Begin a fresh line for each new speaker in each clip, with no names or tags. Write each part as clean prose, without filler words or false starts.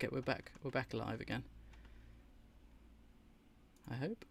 Okay, we're back. We're back alive again. I hope.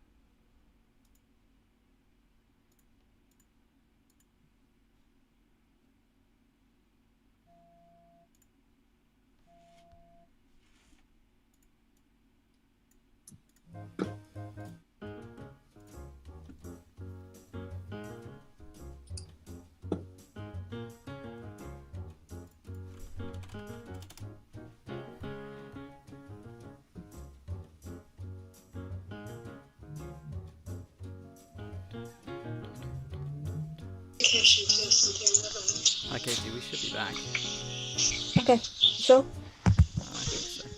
Hi Katie, we should be back.
Okay, sure.
I think so.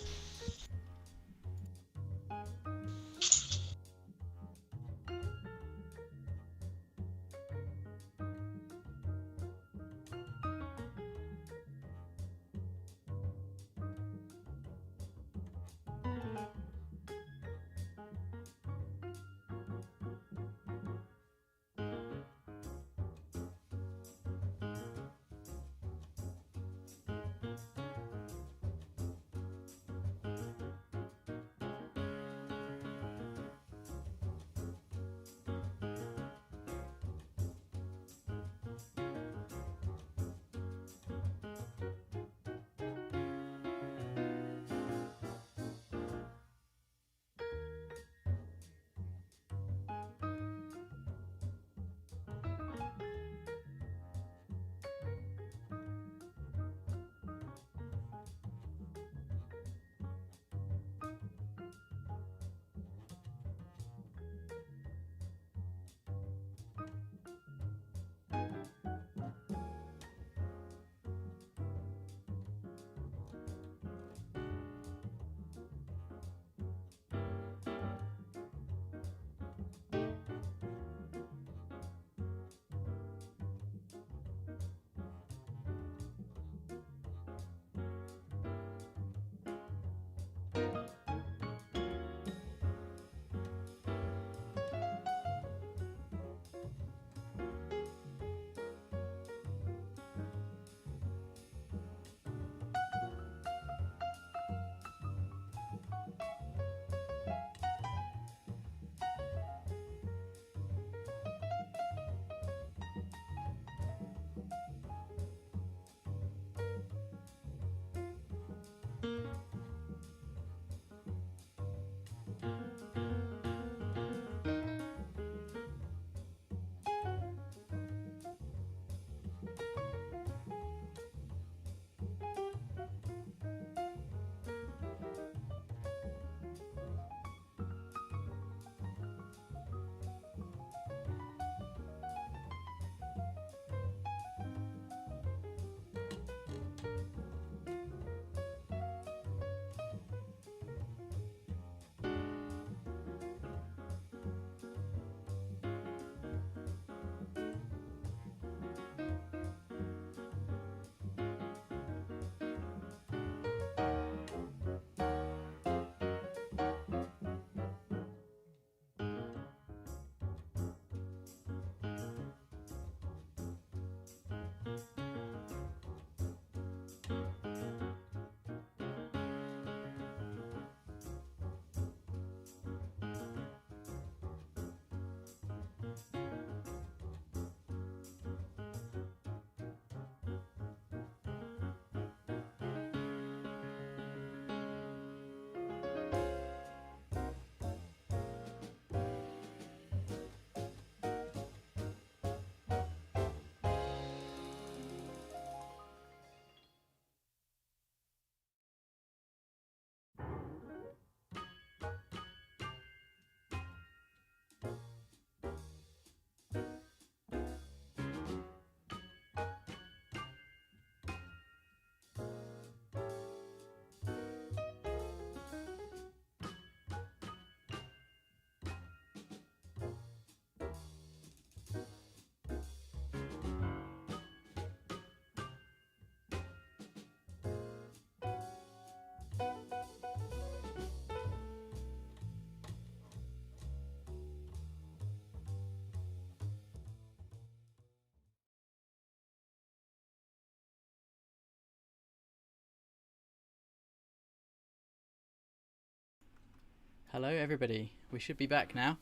Hello, everybody. We should be back now.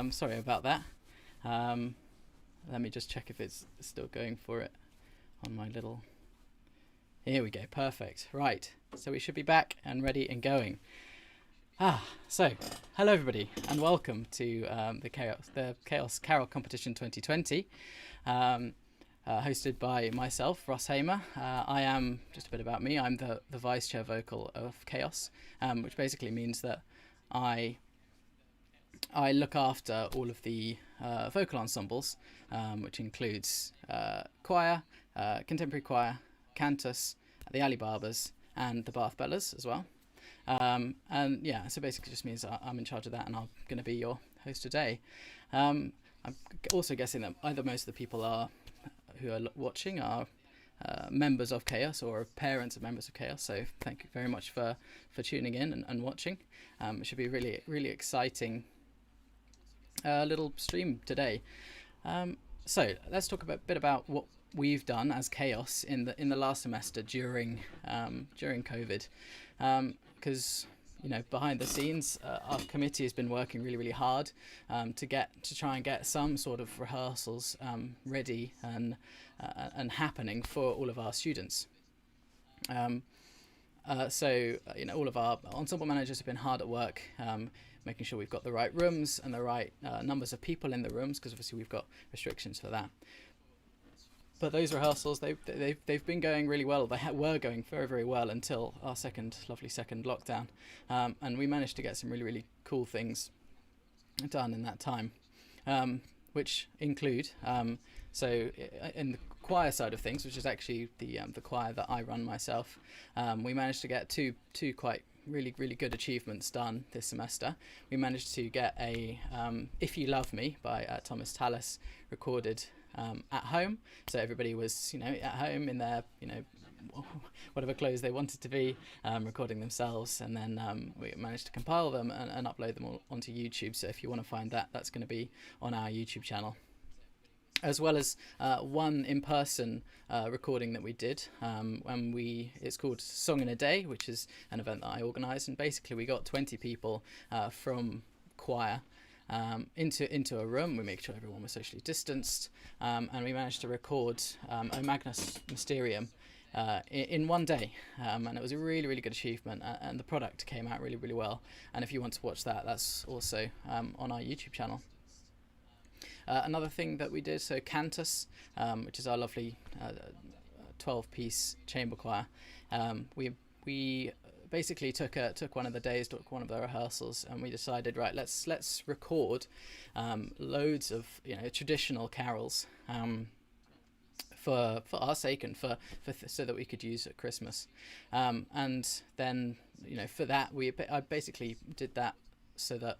Sorry about that. Let me just check if it's still going for it on my little... Here we go. Perfect. Right. So we should be back and ready and going. So hello, everybody, and welcome to the ChaOS Carol Competition 2020, hosted by myself, Ross Hamer. I am, just a bit about me, I'm the vice chair vocal of ChaOS, which basically means that I look after all of the vocal ensembles, which includes choir, contemporary choir, cantus, the Alibabas, and the Bath Bellas as well. And yeah, so basically just means I'm in charge of that, and I'm going to be your host today. I'm also guessing that either most of the people who are watching are members of ChaOS or parents of members of ChaOS. So thank you very much for tuning in and watching. It should be a really exciting little stream today. So let's talk a bit about what we've done as ChaOS in the last semester during COVID, because behind the scenes our committee has been working really hard to try and get some sort of rehearsals ready and happening for all of our students. So all of our ensemble managers have been hard at work making sure we've got the right rooms and the right numbers of people in the rooms, because obviously we've got restrictions for that. But those rehearsals, they've been going really well. They were going very well until our lovely second lockdown, and we managed to get some really cool things done in that time, which include so in the choir side of things, which is actually the choir that I run myself. We managed to get two quite really good achievements done this semester. We managed to get a "If You Love Me" by Thomas Tallis recorded at home, so everybody was at home in their whatever clothes they wanted to be, recording themselves, and then we managed to compile them and upload them all onto YouTube. So if you want to find that, that's going to be on our YouTube channel, as well as one in-person recording that we did it's called Song in a Day, which is an event that I organised, and basically we got 20 people from choir into a room. We made sure everyone was socially distanced, and we managed to record O Magnus Mysterium in one day, and it was a really good achievement, and the product came out really well. And if you want to watch that, that's also on our YouTube channel. Another thing that we did, so Cantus, which is our lovely 12-piece chamber choir, we basically took one of the days, took one of the rehearsals, and we decided, right, let's record loads of traditional carols for our sake and so that we could use at Christmas, and then for that I basically did that so that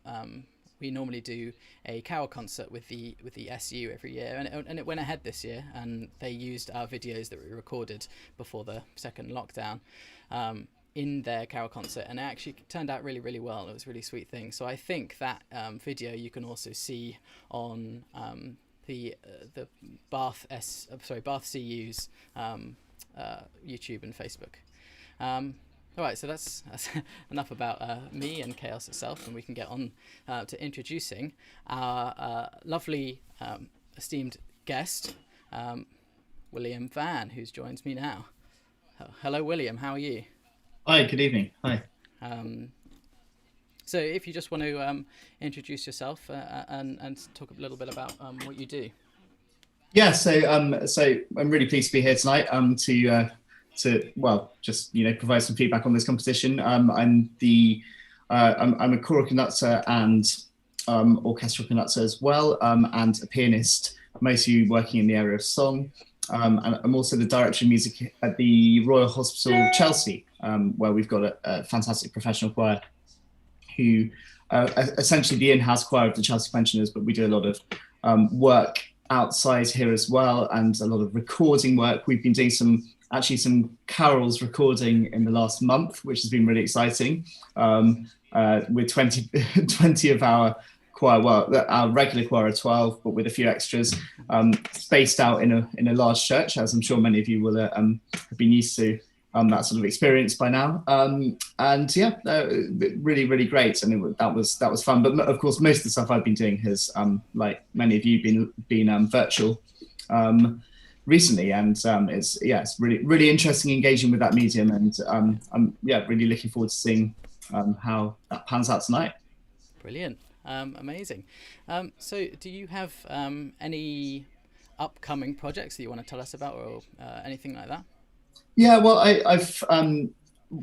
we normally do a carol concert with the SU every year, and it went ahead this year, and they used our videos that we recorded before the second lockdown in their carol concert, and it actually turned out really well. It was a really sweet thing. So I think that video you can also see on the Bath CU's YouTube and Facebook. All right, so that's enough about me and ChaOS itself, and we can get on to introducing our lovely esteemed guest, William Van, who joins me now. Hello, William. How are you?
Hi. Good evening. Hi.
So, if you just want to introduce yourself and talk a little bit about what you do.
Yeah. So I'm really pleased to be here tonight. To provide some feedback on this competition. I'm a choral conductor and orchestral conductor as well, and a pianist, mostly working in the area of song. And I'm also the director of music at the Royal Hospital Chelsea, where we've got a fantastic professional choir who essentially the in-house choir of the Chelsea Pensioners, but we do a lot of work outside here as well, and a lot of recording work. We've been doing some carols recording in the last month, which has been really exciting, with 20 of our choir, well, our regular choir are 12, but with a few extras, spaced out in a large church, as I'm sure many of you will have been used to that sort of experience by now. And yeah, really, really great. I mean, that was fun. But of course, most of the stuff I've been doing has, like many of you, been virtual recently, and it's really interesting engaging with that medium, and I'm really looking forward to seeing how that pans out tonight.
Brilliant. Amazing. So do you have any upcoming projects that you want to tell us about, or anything like that?
Yeah, well, I've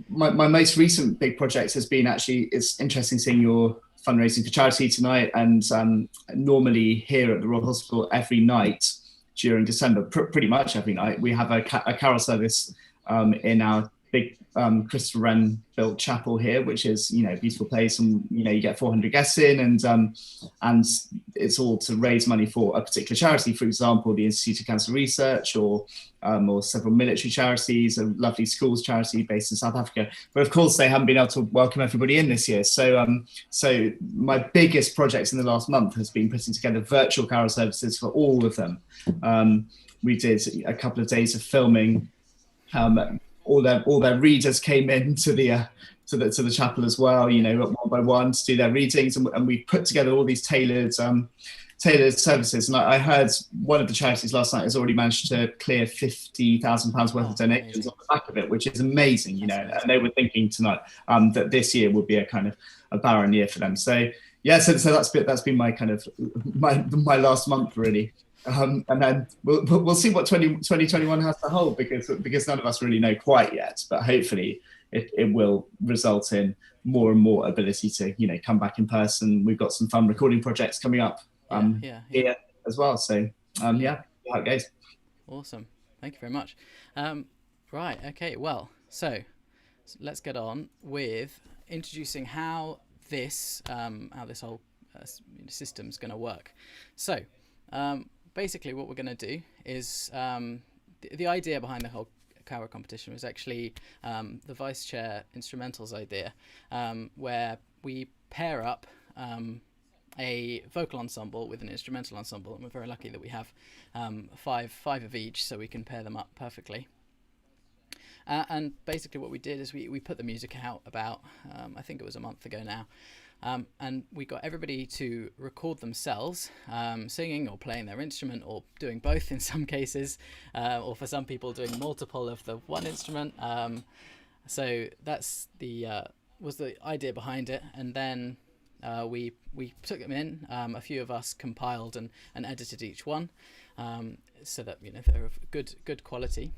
my most recent big project has been, actually, it's interesting seeing your fundraising for charity tonight. And normally here at the Royal Hospital, every night during December, pretty much every night, we have a carol service in our big Christopher Wren built chapel here, which is, a beautiful place, and you get 400 guests in, and it's all to raise money for a particular charity, for example the Institute of Cancer Research, or several military charities, a lovely schools charity based in South Africa. But of course they haven't been able to welcome everybody in this year, so my biggest project in the last month has been putting together virtual carol services for all of them. We did a couple of days of filming. All their readers came in to the chapel as well, one by one, to do their readings, and we put together all these tailored services. And I heard one of the charities last night has already managed to clear £50,000 worth of donations on the back of it, which is amazing, And they were thinking tonight that this year would be a kind of a barren year for them. So yeah, so that's been my kind of my last month, really. And then we'll see what 2021 has to hold, because none of us really know quite yet, but hopefully it will result in more and more ability to come back in person. We've got some fun recording projects coming up here as well, so how it goes.
Awesome, thank you very much. Right, okay, well, so let's get on with introducing how this whole system's going to work. So basically what we're going to do is, the idea behind the whole carol competition was actually the vice chair instrumentals idea, where we pair up a vocal ensemble with an instrumental ensemble, and we're very lucky that we have five of each, so we can pair them up perfectly. And basically what we did is we put the music out about I think it was a month ago now. And we got everybody to record themselves singing or playing their instrument, or doing both in some cases, or for some people doing multiple of the one instrument. So that's was the idea behind it. And then we took them in. A few of us compiled and edited each one, so that they're of good quality.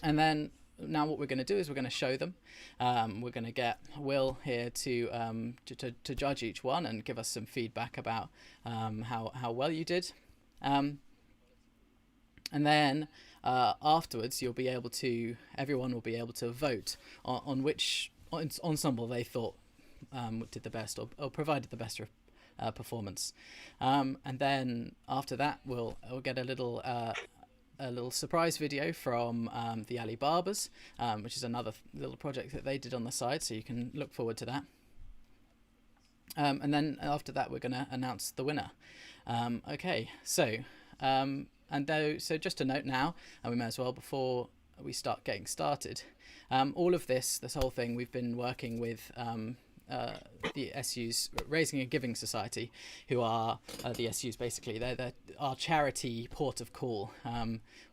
And then now what we're going to do is we're going to show them. We're going to get Will here to judge each one and give us some feedback about how well you did. And then afterwards everyone will be able to vote on which ensemble they thought did the best, or provided the best performance. And then after that we'll get a little surprise video from the Alibabas, which is another little project that they did on the side, so you can look forward to that. And then after that we're going to announce the winner. Okay, so so just a note now, and we may as well, before we start getting started, all of this whole thing, we've been working with the SU's Raising and Giving Society, who are the SU's basically. They're our charity port of call.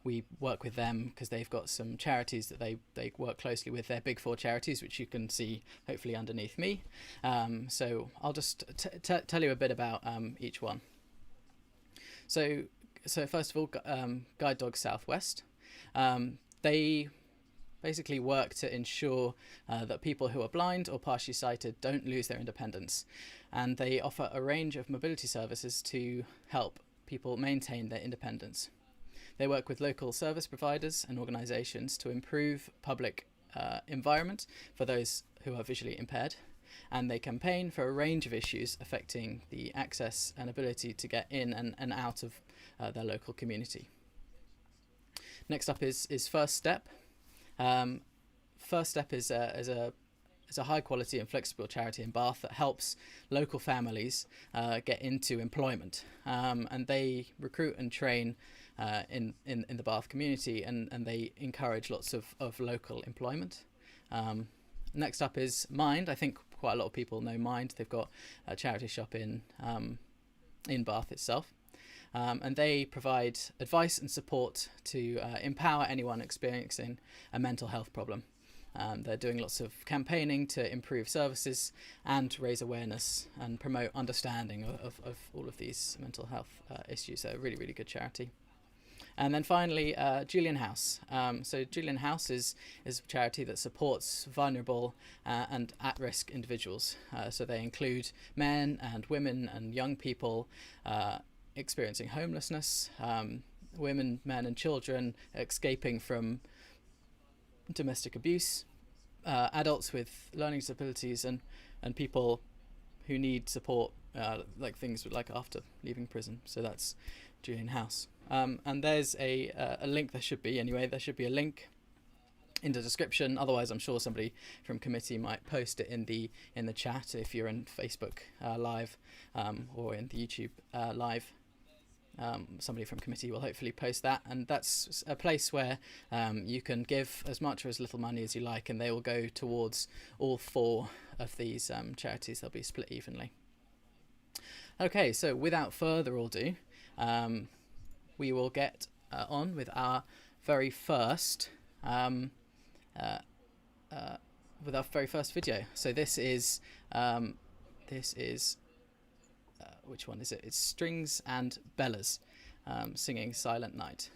We work with them because they've got some charities that they work closely with. They're big four charities, which you can see hopefully underneath me. So I'll just tell you a bit about each one. So first of all, Guide Dogs Southwest. They basically work to ensure that people who are blind or partially sighted don't lose their independence, and they offer a range of mobility services to help people maintain their independence. They work with local service providers and organisations to improve public environment for those who are visually impaired, and they campaign for a range of issues affecting the access and ability to get in and out of their local community. Next up is First Step. First Step is a high quality and flexible charity in Bath that helps local families get into employment, and they recruit and train in the Bath community, and they encourage lots of local employment. Next up is Mind. I think quite a lot of people know Mind. They've got a charity shop in Bath itself. And they provide advice and support to empower anyone experiencing a mental health problem. They're doing lots of campaigning to improve services and raise awareness and promote understanding of all of these mental health issues. So a really, really good charity. And then finally, Julian House. So Julian House is a charity that supports vulnerable and at-risk individuals. So they include men and women and young people experiencing homelessness, women, men and children escaping from domestic abuse, adults with learning disabilities, and people who need support, like things like after leaving prison. So that's Julian House. And there's a link, there should be a link in the description. Otherwise, I'm sure somebody from committee might post it in the chat if you're in Facebook live or in the YouTube live. Somebody from committee will hopefully post that, and that's a place where you can give as much or as little money as you like, and they will go towards all 4 of these charities. They'll be split evenly. Okay, so without further ado, we will get on with our very first video. So this is which one is it? It's Strings and Bellas singing Silent Night.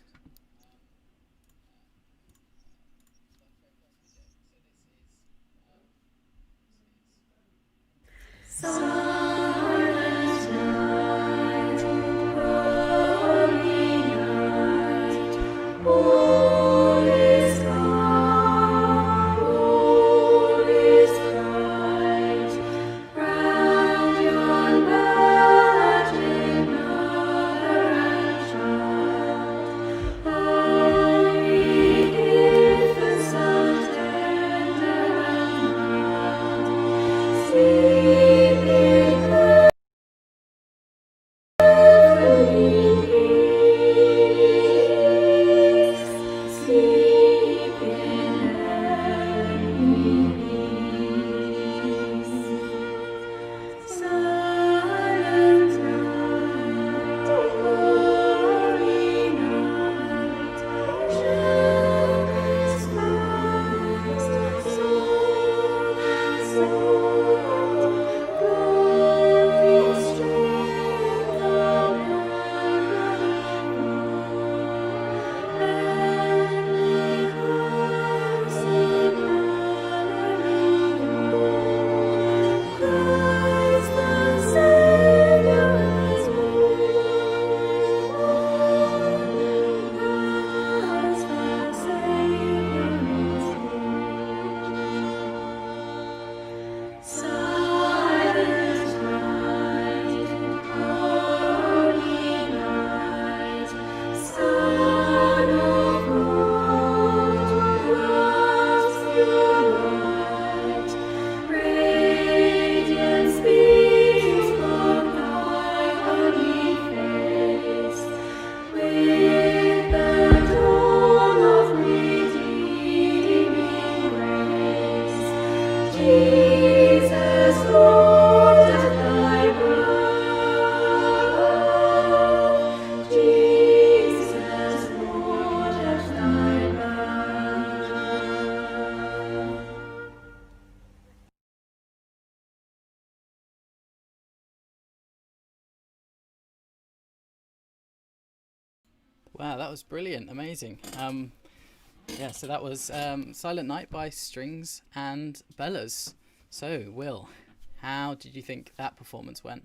Wow, that was brilliant, amazing. Yeah, so that was Silent Night by Strings and Bellas. So, Will, how did you think that performance went?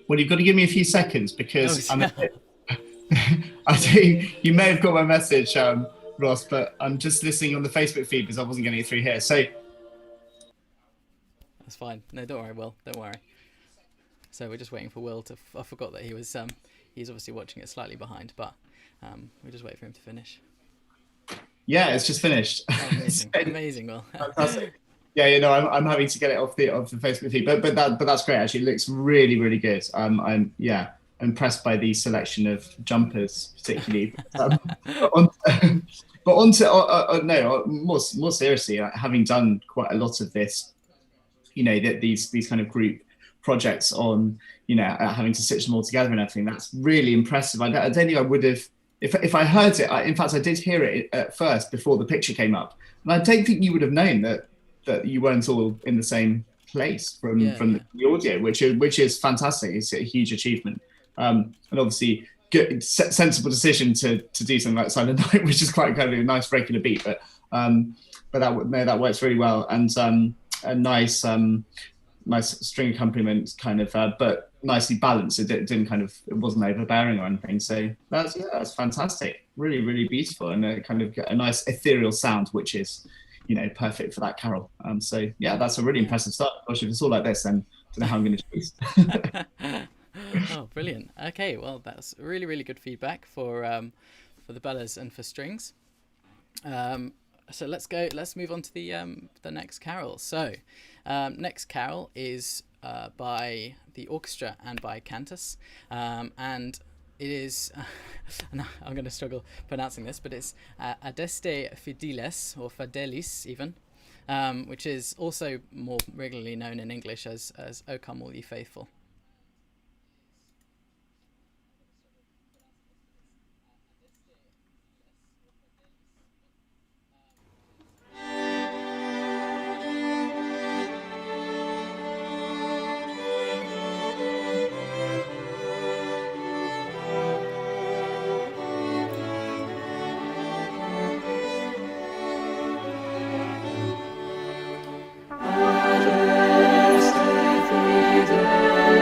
Well, you've got to give me a few seconds because
Oh,
I think you may have got my message, Ross, but I'm just listening on the Facebook feed because I wasn't getting it through here. So
that's fine. No, don't worry, Will. Don't worry. So we're just waiting for Will to. I forgot that he was. He's obviously watching it slightly behind, but we're just waiting for him to finish.
Yeah, it's just finished.
Oh, amazing, amazing, Will.
Fantastic. Yeah, you know, I'm having to get it off the Facebook feed, but that's great. Actually, it looks really, really good. Yeah, impressed by the selection of jumpers, particularly. But on, but on to no, more seriously, having done quite a lot of this, you know, that these kind of group projects on, you know, having to stitch them all together and everything. That's really impressive. I don't think I would have, if I heard it. In fact, I did hear it at first before the picture came up, and I don't think you would have known that you weren't all in the same place from the audio, which is fantastic. It's a huge achievement, and obviously good, sensible decision to do something like Silent Night, which is quite kind of a nice regular beat, but that works really well, and a nice string accompaniment kind of, but nicely balanced. It wasn't overbearing or anything. So that's fantastic. Really, really beautiful, and a kind of a nice ethereal sound, which is, you know, perfect for that carol. So yeah, that's a really impressive start. Gosh, if it's all like this, then I don't know how I'm going to choose.
Oh, brilliant. Okay, well, that's really, really good feedback for the bellas and for strings. So let's move on to the next carol. So next carol is by the orchestra and by cantus, and it is I'm going to struggle pronouncing this, but it's Adeste Fideles, or Fidelis even, which is also more regularly known in English as O Come All Ye Faithful.
Adeste Fideles.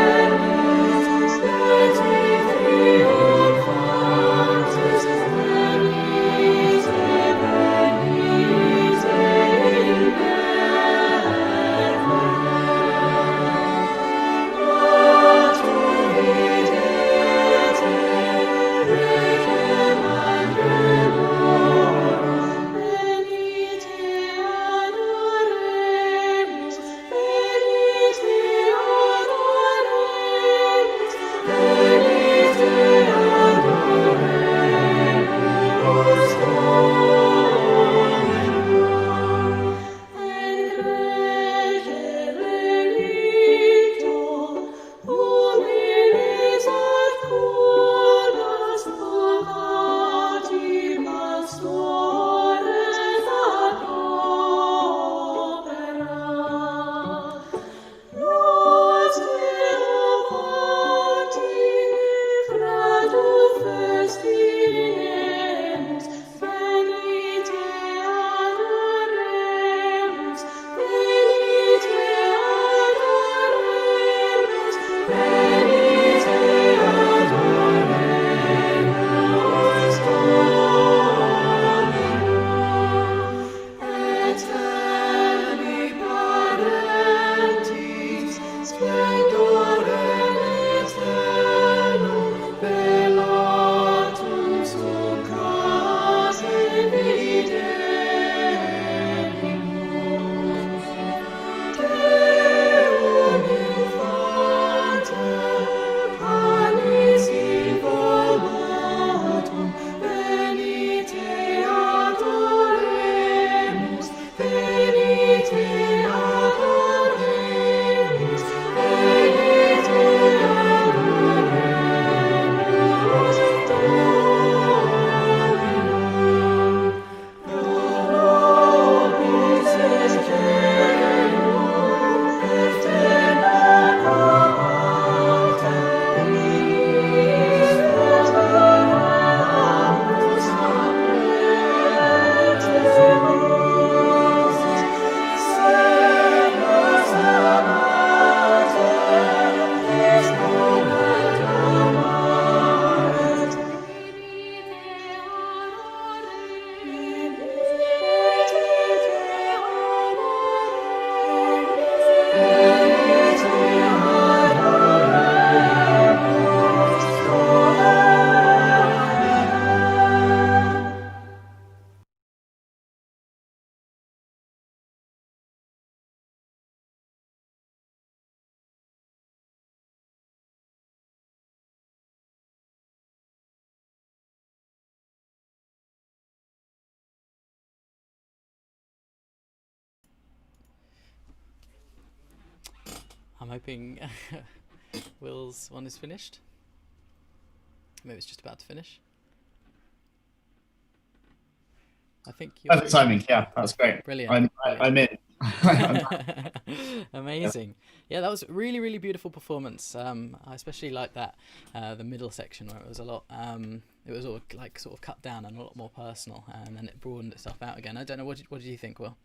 I'm hoping Will's one is finished. Maybe it's just about to finish. I think you're
Perfect timing. Yeah, that's great.
brilliant.
I'm in.
Amazing. Yeah, that was a really, really beautiful performance. I especially like that the middle section where it was a lot. It was all like sort of cut down and a lot more personal, and then it broadened itself out again. I don't know. What did you think, Will?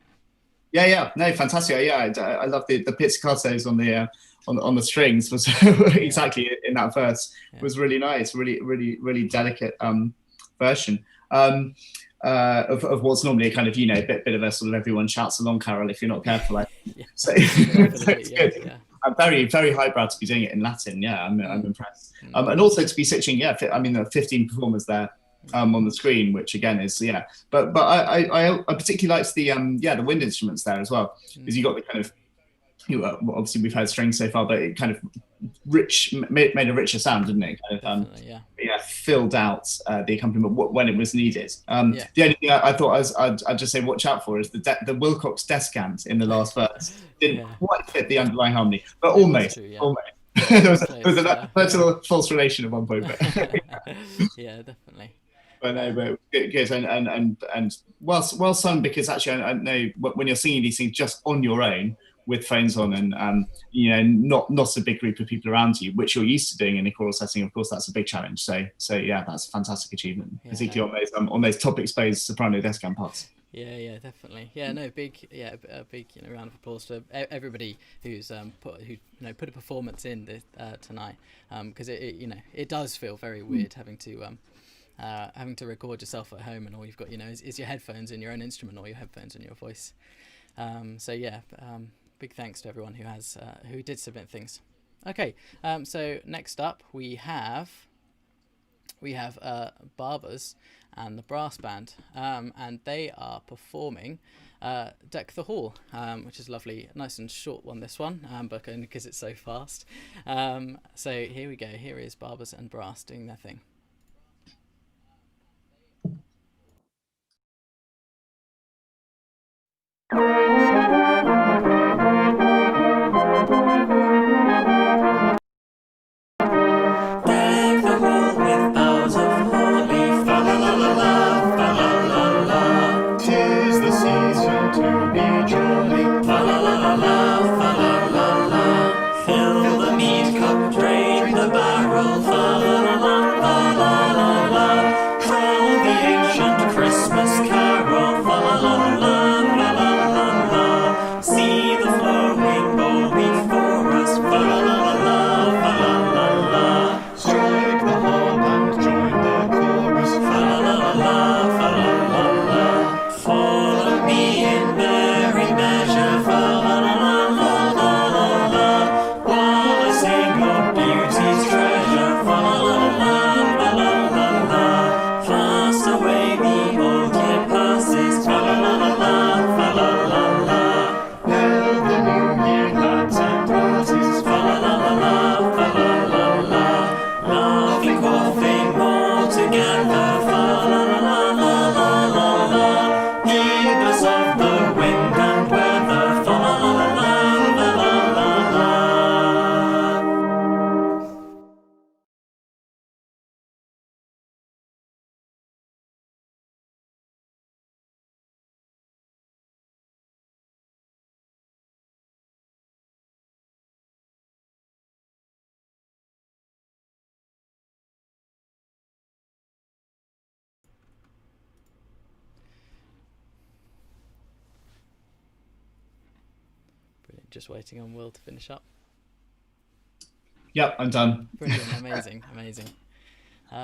Yeah, no, fantastic. Yeah, I love the pizzicatos on the strings was exactly in that verse.
Yeah.
Was really nice, really delicate version of what's normally a kind of bit of a sort of everyone shouts along carol if you're not careful.
Yeah.
So, so it's
Yeah,
good.
yeah.
I'm very highbrow to be doing it in Latin. Yeah, I'm impressed. And also to be switching. Yeah, I mean, there are 15 performers there on the screen, which again is But I particularly liked the wind instruments there as well, because you got the kind of obviously we've had strings so far, but it kind of made a richer sound, didn't it? Kind of, filled out the accompaniment when it was needed. The only thing I thought I'd just say watch out for is the Wilcox descant in the last verse didn't quite fit the underlying harmony, but almost. There was a little false relation at one point. But
yeah, definitely.
But no, but good and well sung, because actually I know when you're singing these things just on your own with phones on and not a big group of people around you, which you're used to doing in a choral setting, of course that's a big challenge. So yeah, that's a fantastic achievement, particularly on those top exposed soprano descant parts.
Yeah, definitely. Yeah, no, a big round of applause for everybody who's put a performance in tonight, because it does feel very weird having to record yourself at home and all you've got is your headphones and your own instrument, or your headphones and your voice. Big thanks to everyone who did submit things. Okay, so next up we have Barbers and the brass band, and they are performing Deck the Hall, which is lovely, nice and short one, this one, but only because it's so fast. So here we go. Here is Barbers and brass doing their thing. Just waiting on Will to finish up.
Yep, I'm done.
Brilliant, amazing.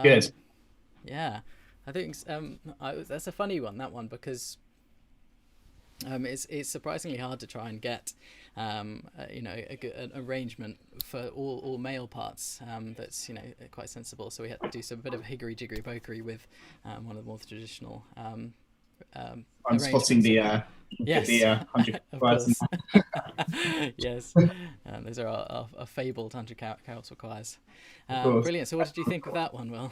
Good.
Yeah, I think that's a funny one, that one, because it's surprisingly hard to try and get an arrangement for all male parts that's quite sensible. So we had to do some bit of higgery jiggery pokery with one of the more traditional.
I'm spotting the 100 choirs.
Yes, those are our fabled 100 carousel choirs. Brilliant. So what did you think of that one, Will?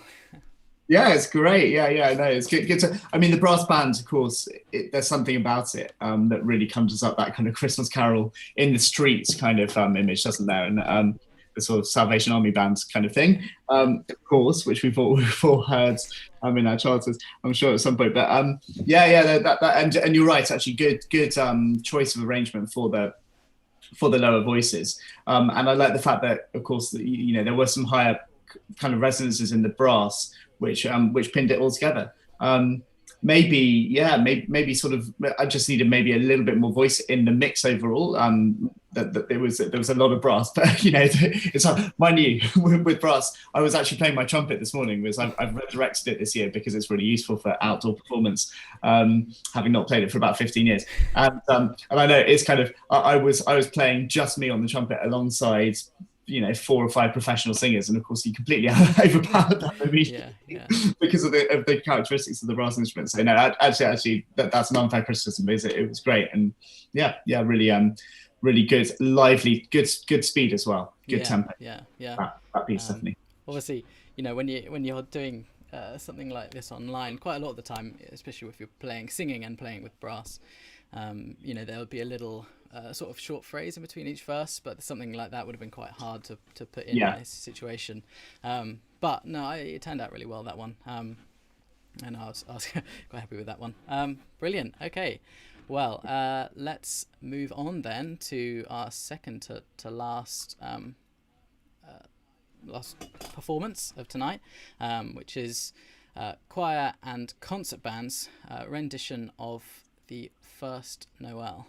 Yeah, it's great. Yeah, no, it's good. Good to. I mean, the brass band, of course, there's something about it that really conjures up that kind of Christmas carol in the streets kind of image, doesn't there? And the sort of Salvation Army band kind of thing,
Yeah,
of course, which we've all heard in our childhoods, I'm sure at some point. But yeah, and you're right, actually, good choice of arrangement for the lower voices. And I like the fact that, of course, you know, there were some higher kind of resonances in the brass, which pinned it all together. Maybe, yeah, maybe sort of. I just needed maybe a little bit more voice in the mix overall. That there was a lot of brass, but you know, it's mind you, with brass. I was actually playing my trumpet this morning because I've resurrected it this year because it's really useful for outdoor performance, having not played it for about 15 years. And I know it's kind of I was playing just me on the trumpet alongside, you know, 4 or 5 professional singers, and of course you completely overpowered that immediately
yeah,
because of the characteristics of the brass instrument. So no, actually that's an unfair criticism, is it was great. And yeah, really good, lively, good speed as well, good
yeah,
tempo.
yeah.
That piece
Um,
definitely.
Obviously, you know, when you're doing something like this online, quite a lot of the time, especially if you're singing and playing with brass, you know, there'll be a little sort of short phrase in between each verse, but something like that would have been quite hard to put in
Yeah,
this situation. But no, it turned out really well, that one. And I was quite happy with that one. Brilliant. Okay. Well, let's move on then to our second to last performance of tonight, which is choir and concert band's rendition of the First Noel.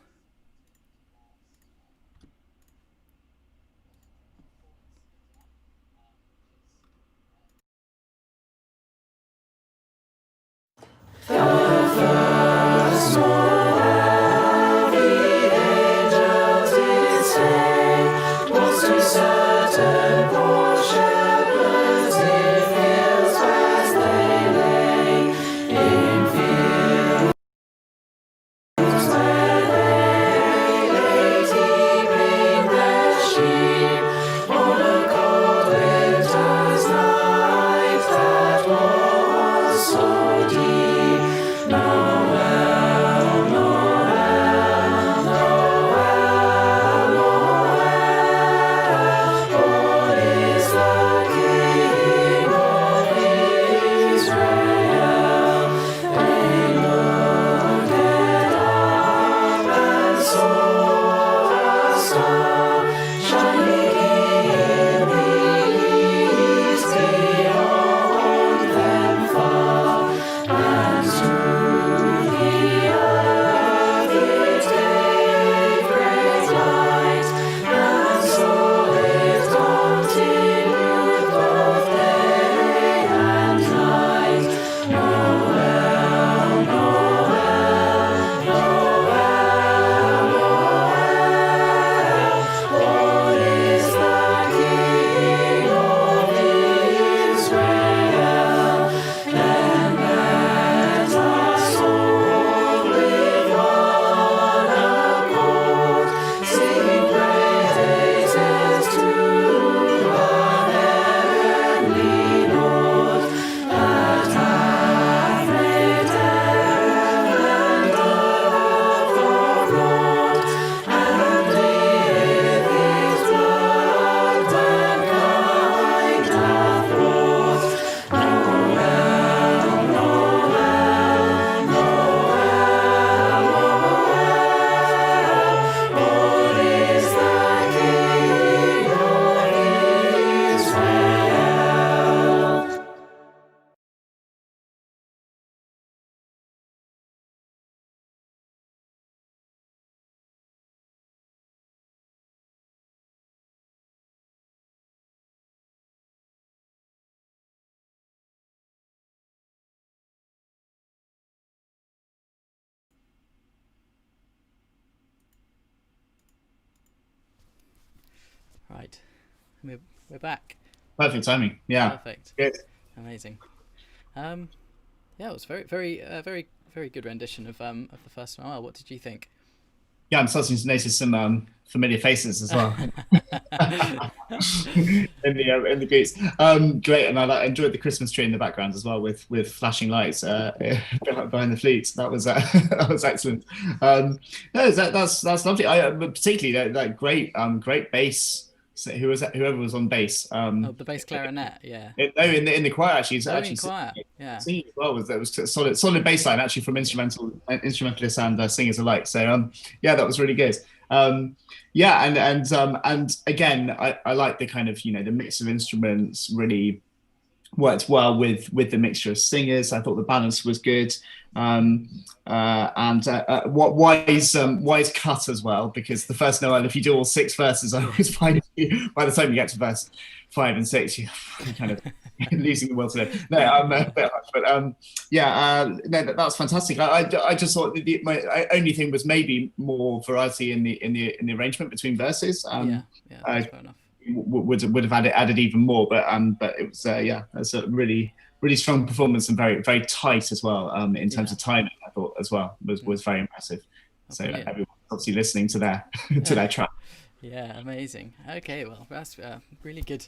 Right, we're back.
perfect timing. Yeah,
Perfect.
good.
Amazing. Um, yeah, it was very very good rendition of the First Noel. What did you think?
Yeah, I'm starting to notice some familiar faces as well in the groups. Great, and I enjoyed the Christmas tree in the background as well with flashing lights behind the flute. That was that was excellent. No, that's lovely. I particularly that great bass. So whoever was on bass.
Oh, the bass clarinet, yeah.
No, in the choir actually, it's
Oh, in
actually
choir, yeah.
singing as well. There was solid bass line actually from instrumentalists and singers alike. So yeah, that was really good. Yeah, and again, I like the kind of the mix of instruments really worked well with the mixture of singers. I thought the balance was good. What wise cut as well, because the First Noel, if you do all 6 verses, I always find by the time you get to verse 5 and 6, you're kind of losing the will to live. No, no, that's fantastic. I just thought my only thing was maybe more variety in the arrangement between verses.
That's fair enough.
Would have added even more, but it was it's a really strong performance and very very tight as well in terms of timing. I thought as well was very impressive. So everyone's obviously listening to their to their track.
Yeah, amazing. Okay, well that's really good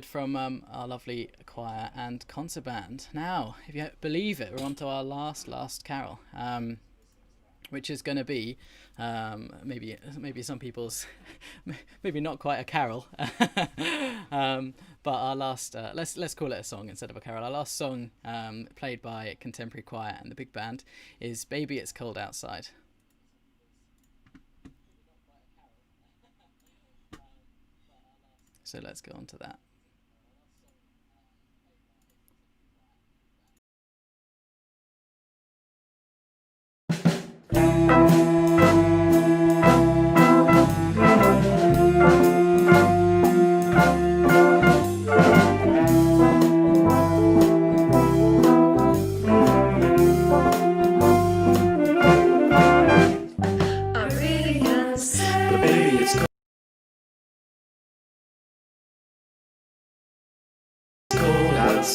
from our lovely choir and concert band. Now, if you believe it, we're on to our last carol, which is going to be maybe some people's maybe not quite a carol, but our last let's call it a song instead of a carol. Our last song played by contemporary choir and the big band is "Baby It's Cold Outside." So let's go on to that.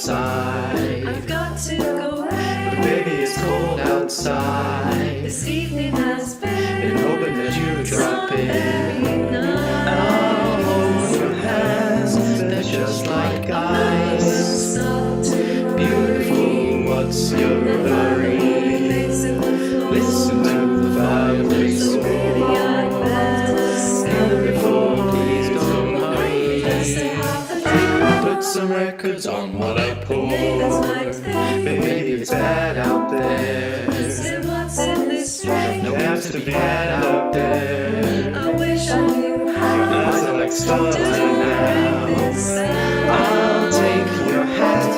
I've got to go away. But baby, it's cold outside. This evening has been hoping that you drop in. I'll hold your hands, they're just like ice. Beautiful, what's your hurry? Listen to the fireplace roar. Beautiful, please don't hurry. Put some records on while I pour. Baby, it's bad out there. No, has to be bad out there. I wish I knew your eyes are like stars right now. I'll take your hat,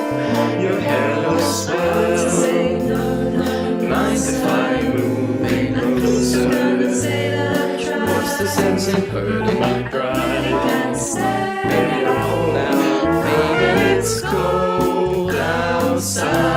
your hair looks swell. Mind if I move in closer? What's the sense in hurting my pride? Baby, don't hold out. Baby, it's cold outside.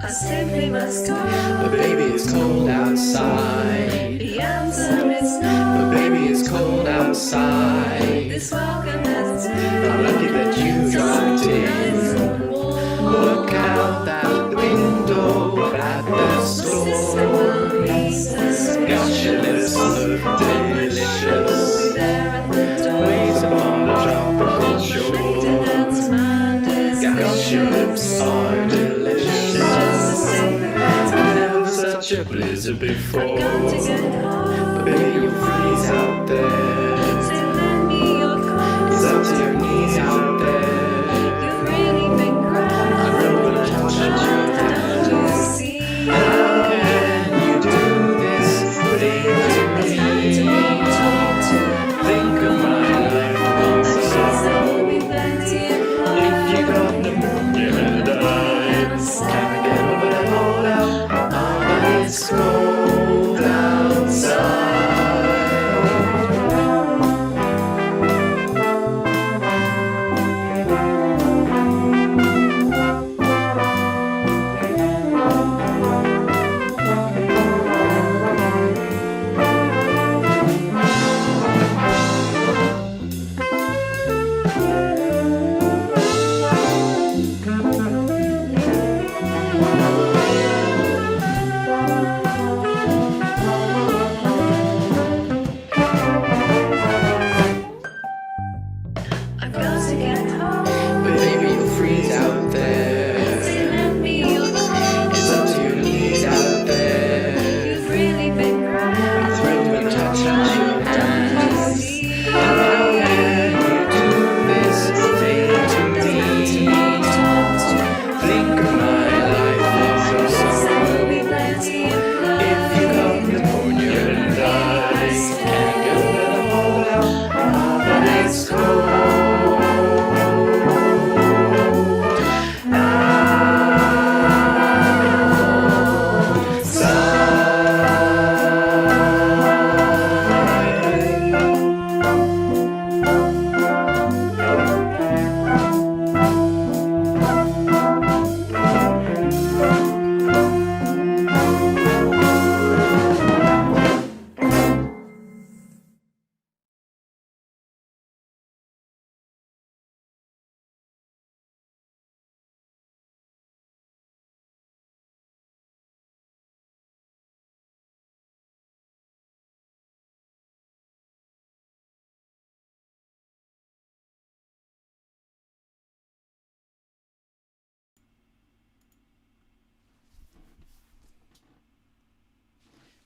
I simply must go. But baby, it's cold outside. The answer is no. But baby, it's cold outside. This welcome has turned. I'm lucky that you dropped in. Look out that window at the store. Gosh, your lips look delicious. Waves upon a tropical shore. Gosh, your lips are delicious. Never such a blizzard before. But baby, you'll freeze out there. It's up to your knees out there. I know when I touch your hand. How can you do this thing to me? Think of my lifelong sorrow. If you got pneumonia and I can't get over that hold out. But it's cold outside.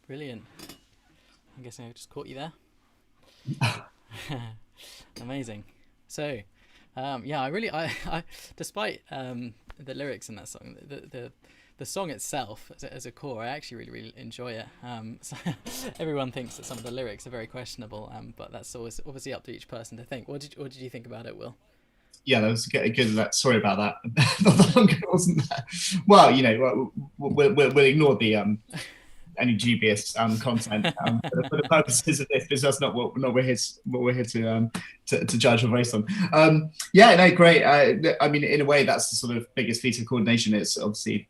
Brilliant. I'm guessing I just caught you there. Amazing. So, yeah, I despite the lyrics in that song, the song itself as a core, I actually really enjoy it. So everyone thinks that some of the lyrics are very questionable, but that's always obviously up to each person to think. What did you think about it, Will?
Yeah, that was a good. Sorry about that. Not that long ago, wasn't there? Well, we'll ignore the any dubious content for the purposes of this, because that's not what we're here to judge or based on. Yeah, no, great. I mean, in a way, that's the sort of biggest feat of coordination. It's obviously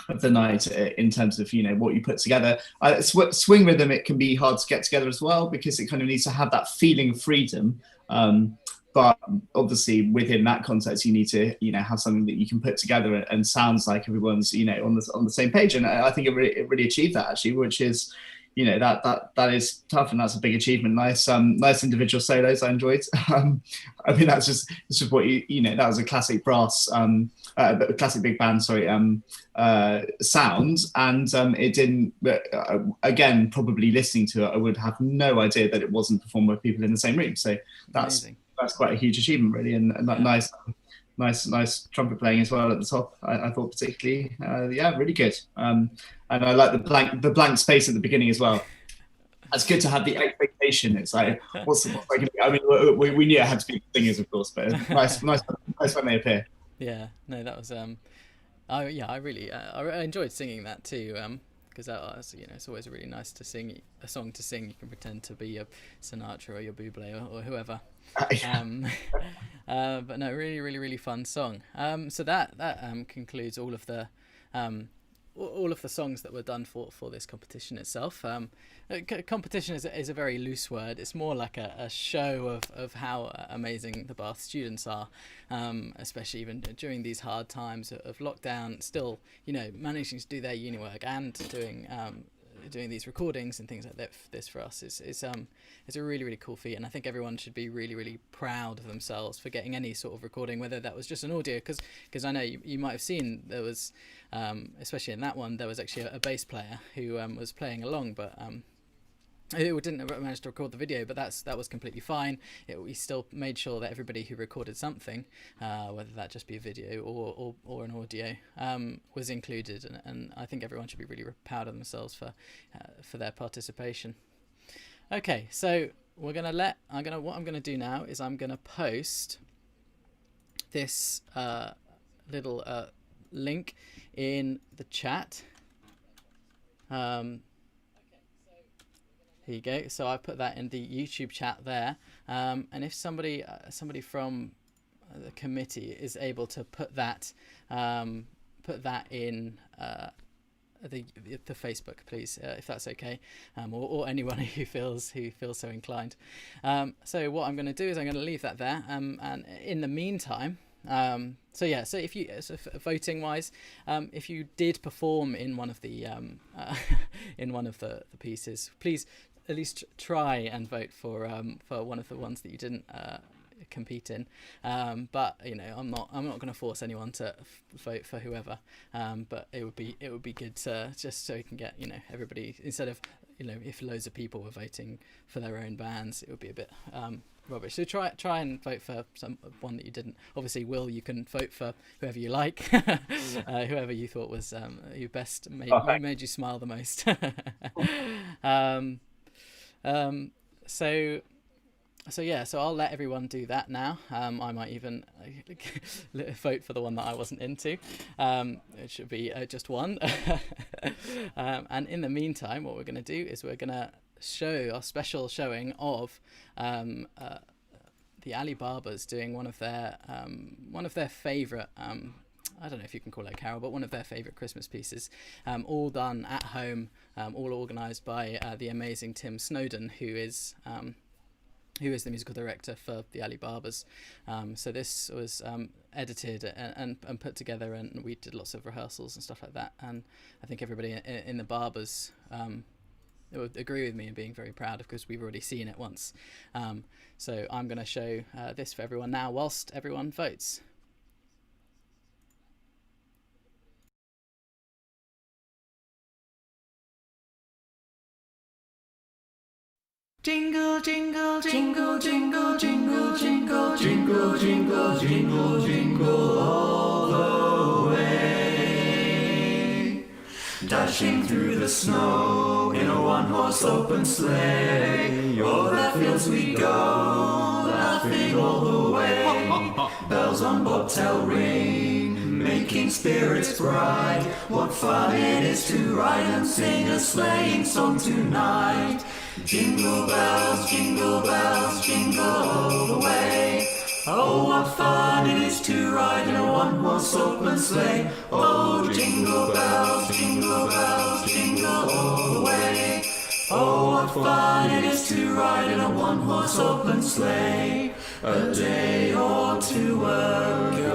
of the night in terms of what you put together. Swing rhythm, it can be hard to get together as well, because it kind of needs to have that feeling of freedom. But obviously within that context, you need to have something that you can put together and sounds like everyone's on the same page. And I think it really achieved that, actually, which is that is tough, and that's a big achievement. Nice individual solos, I enjoyed. I mean, that's just what that was a classic brass, classic big band, sorry, sound, and it didn't. Again, probably listening to it, I would have no idea that it wasn't performed by people in the same room. So that's quite a huge achievement, really, and nice trumpet playing as well at the top. I thought particularly, really good. And I like the blank space at the beginning as well. It's good to have the expectation. It's like, what's going to be? I mean, we knew it had to be singers, of course, but nice when they appear.
Yeah, no, that was I really I enjoyed singing that too, because it's always really nice to sing a song to sing. You can pretend to be your Sinatra or your Bublé or whoever. But no, really fun song. So that concludes all of the songs that were done for this competition itself. Competition is a very loose word. It's more like a show of how amazing the Bath students are, especially even during these hard times of lockdown, still managing to do their uni work and doing these recordings and things like that. This for us is a really cool feat, and I think everyone should be really proud of themselves for getting any sort of recording, whether that was just an audio, because I know you might have seen there was especially in that one, there was actually a bass player who was playing along, but who didn't manage to record the video, but that was completely fine. We still made sure that everybody who recorded something, whether that just be a video or an audio, was included, and I think everyone should be really proud of themselves for their participation. Okay, so what I'm gonna do now is I'm gonna post this little link in the chat. Here you go. So I put that in the YouTube chat there, and if somebody from the committee is able to put that in the Facebook, please, if that's okay, or anyone who feels so inclined. So what I'm going to do is I'm going to leave that there, and in the meantime. So if you voting wise, if you did perform in one of the the pieces, please at least try and vote for one of the ones that you didn't compete in. But I'm not going to force anyone to vote for whoever. But it would be good to just so we can get everybody, instead of if loads of people were voting for their own bands, it would be a bit rubbish. So try and vote for one that you didn't. Obviously, Will, you can vote for whoever you like, whoever you thought was who best made you smile the most. So I'll let everyone do that now. I might even vote for the one that I wasn't into. It should be just one. And in the meantime, what we're going to do is we're going to show our special showing of the Alibabas doing one of their favourite, I don't know if you can call it a carol, but one of their favourite Christmas pieces, all done at home, all organised by the amazing Tim Snowden, who is the musical director for the Alibabas. So this was edited and put together, and we did lots of rehearsals and stuff like that. And I think everybody in the Barbers would agree with me in being very proud, because we've already seen it once. So I'm going to show this for everyone now whilst everyone votes.
Jingle, jingle, jingle, jingle, jingle, jingle, jingle, jingle, jingle, jingle all the way. Dashing through the snow in a one-horse open sleigh. O'er the fields we go, laughing all the way. Bells on bobtail ring, making spirits bright. What fun it is to ride and sing a sleighing song tonight. Jingle bells, jingle all the way. Oh, what fun it is to ride in a one-horse open sleigh. Oh, jingle bells, jingle all the way. Oh, what fun it is to ride in a one-horse open sleigh. A day or two ago,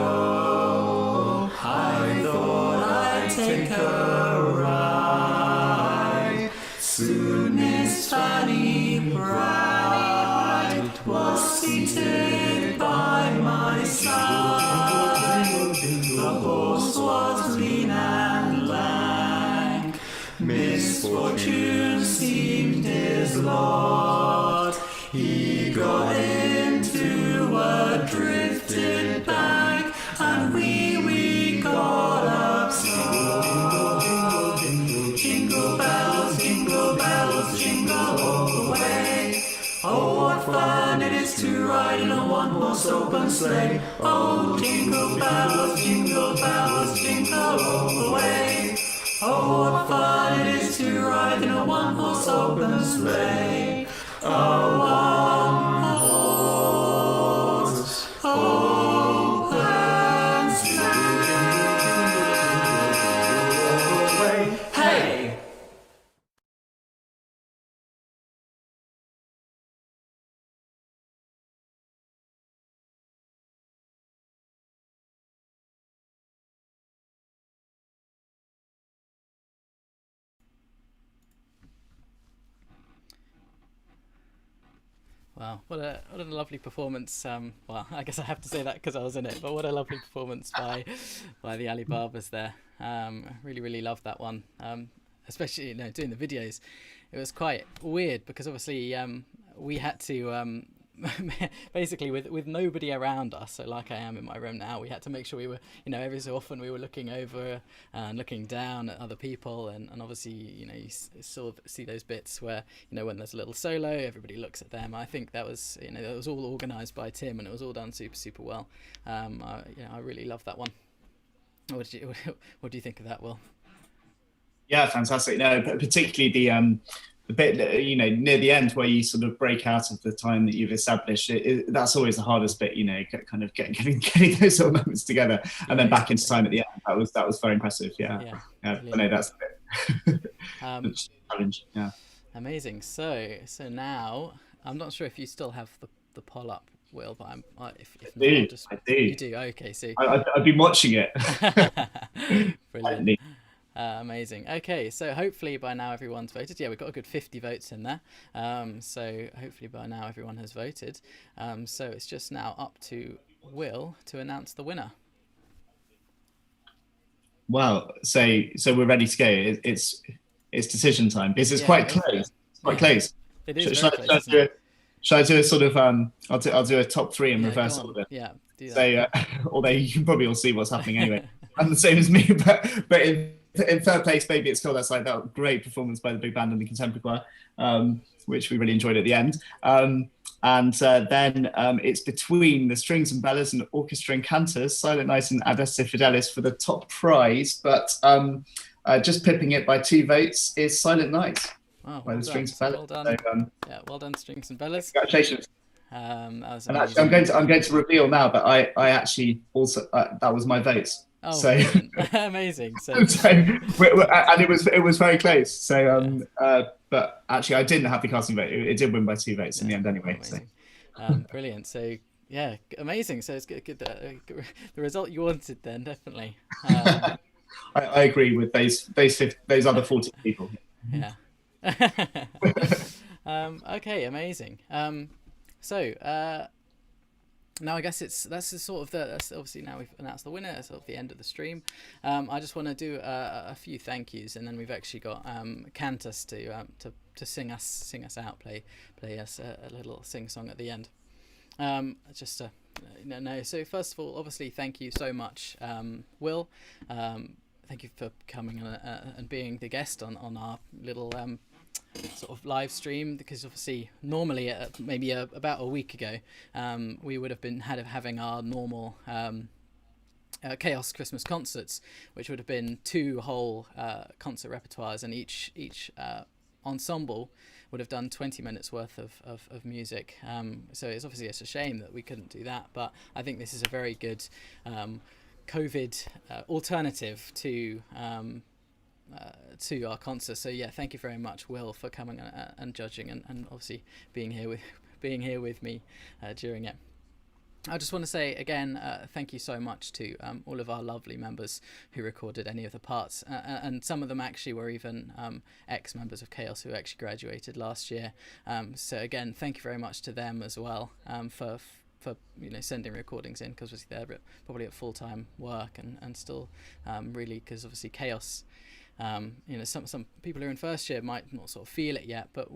I thought I'd take a ride. Soon Miss Fanny Bright was seated by my side. The horse was lean and lank. Misfortune seemed his lot. He got into a drifted bank, and we got upset. Jingle bells, jingle all the way. Oh, what fun it is to ride in a one-horse open sleigh. Oh, jingle bells, jingle all the way. Oh, what fun it is to ride in a one-horse open sleigh. A one-horse open sleigh. Hey!
Wow, what a lovely performance. Well, I guess I have to say that because I was in it, but what a lovely performance by the Alibabas there. Really loved that one. Especially doing the videos, it was quite weird because obviously we had to basically with nobody around us. So like I am in my room now, we had to make sure we were every so often we were looking over and looking down at other people, and obviously you sort of see those bits where when there's a little solo, everybody looks at them. I think that was that was all organised by Tim, and it was all done super well. I really love that one. What do you think of that, Will?
Yeah, fantastic. No, but particularly the bit near the end where you sort of break out of the time that you've established. That's always the hardest bit, kind of getting those sort of moments together, and then back into time at the end. That was very impressive. Yeah. I know that's the bit. Challenge. Yeah.
Amazing. So now I'm not sure if you still have the poll up, Will, but if not,
I do.
You do. Okay, so
I've been watching it.
Brilliant. Amazing. Okay, so hopefully by now everyone's voted. Yeah, we've got a good 50 votes in there. So hopefully by now everyone has voted. So it's just now up to Will to announce the winner.
Wow. So we're ready to go. It's decision time because it's quite close. It's quite close.
It is very close.
Should I do a sort of I'll do a top three in reverse order.
Yeah, do that.
So although you can probably all see what's happening anyway. I'm the same as me, but in third place, Baby It's Cold Outside, that great performance by the big band and the contemporary choir, which we really enjoyed at the end. And then it's between the Strings and Bellas and Orchestra and Cantors, Silent Night and Adeste Fideles for the top prize, but just pipping it by 2 votes is Silent Night by the Strings and Bellas.
Well done. So, well done, Strings and Bellas.
Congratulations.
That was
and actually, I'm going to reveal now that I actually also that was my votes.
Oh,
so
amazing! So
and it was very close. So but actually, I didn't have the casting vote. It did win by 2 votes in the end, anyway. So.
Brilliant. So yeah, amazing. So it's good. The result you wanted, then definitely.
I agree with those other 40 people.
Yeah. Okay, amazing. So now I guess that's obviously now we've announced the winner. That's sort of the end of the stream. I just want to do a few thank yous, and then we've actually got Cantus to sing us out, play us a little sing song at the end. Just to no. So first of all, obviously, thank you so much, Will. Thank you for coming and being the guest on our little sort of live stream, because obviously normally maybe about a week ago we would have been having our normal ChaOS Christmas concerts, which would have been 2 whole concert repertoires, and each ensemble would have done 20 minutes worth of music. So it's a shame that we couldn't do that, but I think this is a very good COVID alternative to our concert. So yeah, thank you very much, Will, for coming and judging and obviously being here with me during it. I just want to say again, thank you so much to all of our lovely members who recorded any of the parts, and some of them actually were even ex-members of ChaOS who actually graduated last year. So again, thank you very much to them as well for sending recordings in, because obviously they're probably at full-time work and still really, because obviously ChaOS. Some people who are in first year might not sort of feel it yet, but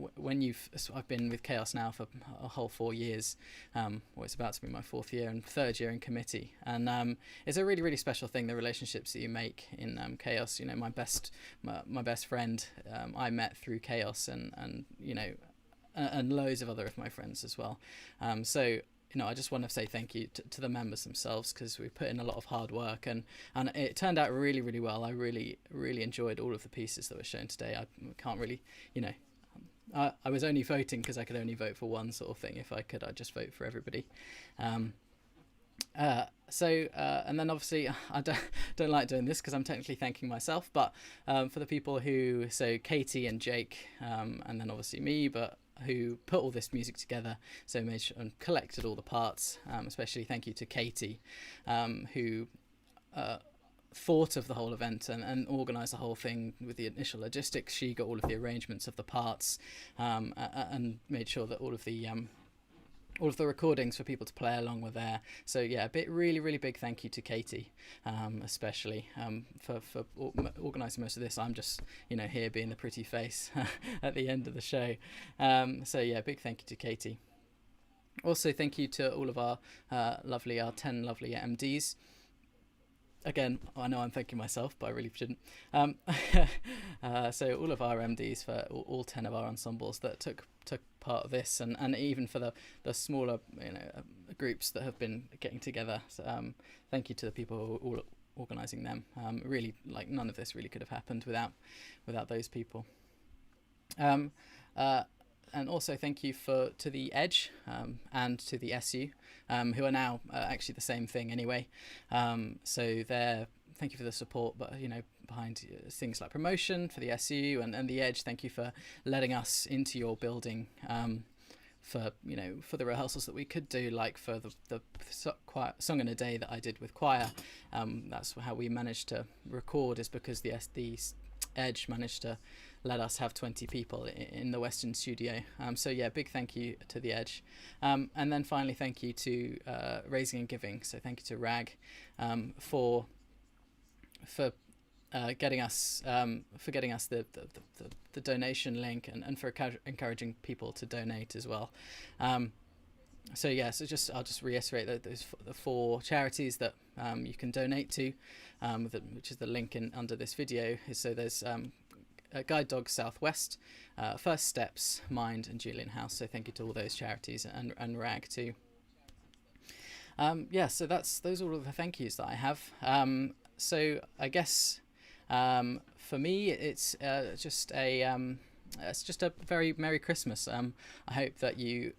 I've been with ChaOS now for a whole 4 years. It's about to be my 4th year and 3rd year in committee, and it's a really, really special thing, the relationships that you make in ChaOS. My best friend I met through ChaOS, and loads of other of my friends as well. I just want to say thank you to the members themselves, because we put in a lot of hard work, and it turned out really, really well. I really, really enjoyed all of the pieces that were shown today. I can't really, I was only voting because I could only vote for one sort of thing. If I could, I'd just vote for everybody. And then obviously I don't like doing this because I'm technically thanking myself, but for the people so Katie and Jake, and then obviously me, but who put all this music together, so made sure and collected all the parts, especially thank you to Katie, who thought of the whole event and organised the whole thing with the initial logistics. She got all of the arrangements of the parts, and made sure that all of the recordings for people to play along were there. So yeah, really, really big thank you to Katie, especially for organising most of this. I'm just here being the pretty face at the end of the show. So yeah, big thank you to Katie. Also, thank you to all of our 10 lovely MDs. Again, I know I'm thanking myself, but I really shouldn't. So all of our MDs for all 10 of our ensembles that took part of this, and even for the smaller groups that have been getting together. So, thank you to the people who are all organising them. Really, none of this really could have happened without those people. And also thank you to the Edge and to the SU, who are now actually the same thing anyway. So thank you for the support, but behind things like promotion for the SU and the Edge. Thank you for letting us into your building for the rehearsals that we could do, like for the song in a day that I did with choir. That's how we managed to record, is because the Edge managed to let us have 20 people in the Western studio. So yeah, big thank you to the Edge. And then finally, thank you to Raising and Giving. So thank you to RAG for getting us the donation link, and for encouraging people to donate as well. So yeah, I'll just reiterate that there's the 4 charities that you can donate to, which is the link under this video. So there's Guide Dogs Southwest, First Steps, Mind, and Julian House. So thank you to all those charities, and RAG too. So those are all of the thank yous that I have. So I guess for me it's just a very Merry Christmas. I hope that you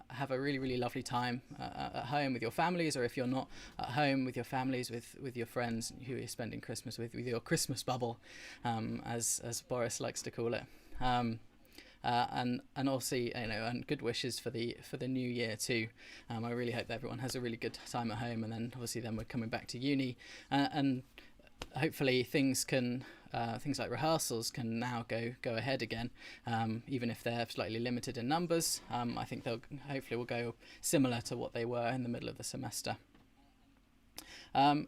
have a really, really lovely time at home with your families, or if you're not at home with your families, with your friends who you're spending Christmas with your Christmas bubble, as Boris likes to call it. And also, and good wishes for the new year too. I really hope that everyone has a really good time at home, and then obviously we're coming back to uni, and hopefully things like rehearsals can now go ahead again, even if they're slightly limited in numbers. I think they'll hopefully will go similar to what they were in the middle of the semester. And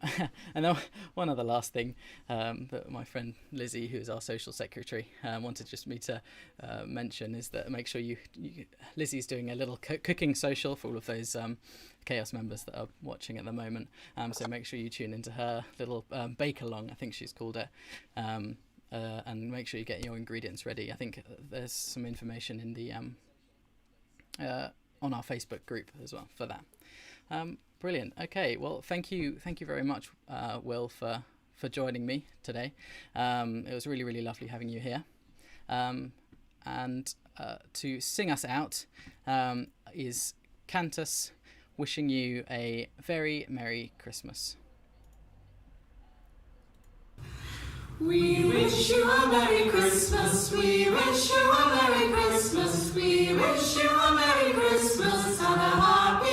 then one other last thing that my friend Lizzie, who is our social secretary, wanted just me to mention is that make sure Lizzie's doing a little cooking social for all of those ChaOS members that are watching at the moment. So make sure you tune into her little bake along, I think she's called it. And make sure you get your ingredients ready. I think there's some information in the on our Facebook group as well for that. Brilliant. Okay, well, thank you very much, Will, for joining me today. It was really, really lovely having you here. And to sing us out is Cantus, wishing you a very Merry Christmas.
We wish you a Merry Christmas, we wish you a Merry Christmas, we wish you a Merry Christmas, and a happy